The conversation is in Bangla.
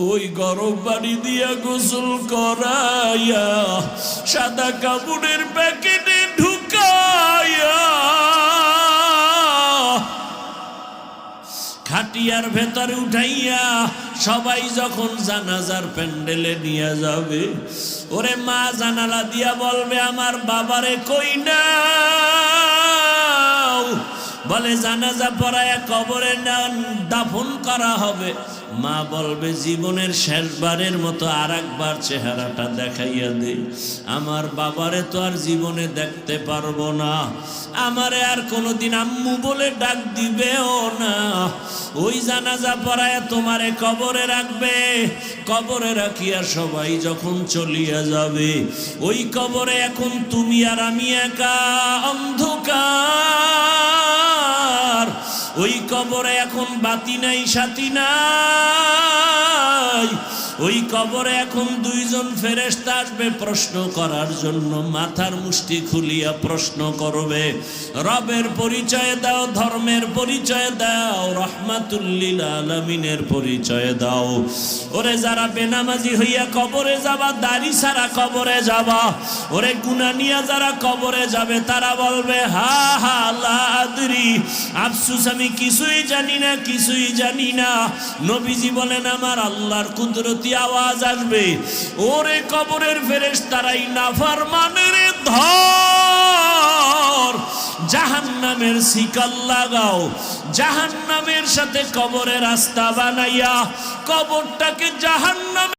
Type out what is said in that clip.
ওই গরম পানি দিয়া গোসল করাইয়া সাদা কাপড়ের প্যাকেটে ঢুকাইয়া খাটিয়ার ভেতরে উঠাইয়া সবাই যখন জানাজার প্যান্ডেলে নিয়ে যাবে, ওরে মা জানালা দিয়া বলবে আমার বাবারে কই না, বলে জানাজা পড়ায়া কবরে দাফন করা হবে। মা বলবে জীবনের শেষবারের মতো আর একবার চেহারাটা দেখাইয়া দে, আমার বাবারে তো আর জীবনে দেখতে পারবো না, আমারে আর কোনোদিন আম্মু বলে ডাক দিবেও না। ওই জানাজা পড়ায়া তোমারে কবরে রাখবে, কবরে রাখিয়া সবাই যখন চলিয়া যাবে, ওই কবরে এখন তুমি আর আমি একা অন্ধকার। ওই কবরে এখন বাতি নাই সাথী নাই, ওই কবরে এখন দুইজন ফেরেশতা আসবে প্রশ্ন করার জন্য, মাথার মুষ্টি খুলিয়া প্রশ্ন করবে, রবের পরিচয় দাও, ধর্মের পরিচয় দাও, রহমাতুল লিল আলামিনের পরিচয় দাও। ওরে যারা বেনামাজি হইয়া কবরে যাবা, দাড়ি ছাড়া কবরে যাবা, ওরে গুনাহ নিয়া যারা কবরে যাবে তারা বলবে হা হা লা আদরি, আফসোস আমি কিছুই জানি না, কিছুই জানি না। নবীজি বলেন আমার আল্লাহর কুদরতি আওয়াজ আসবে, ওরে কবরের ফেরেশতারাই নাফরমানের ধর, জাহান্নামের শিকল লাগাও, জাহান্নামের সাথে কবরের রাস্তা বানাইয়া কবরটাকে জাহান্নাম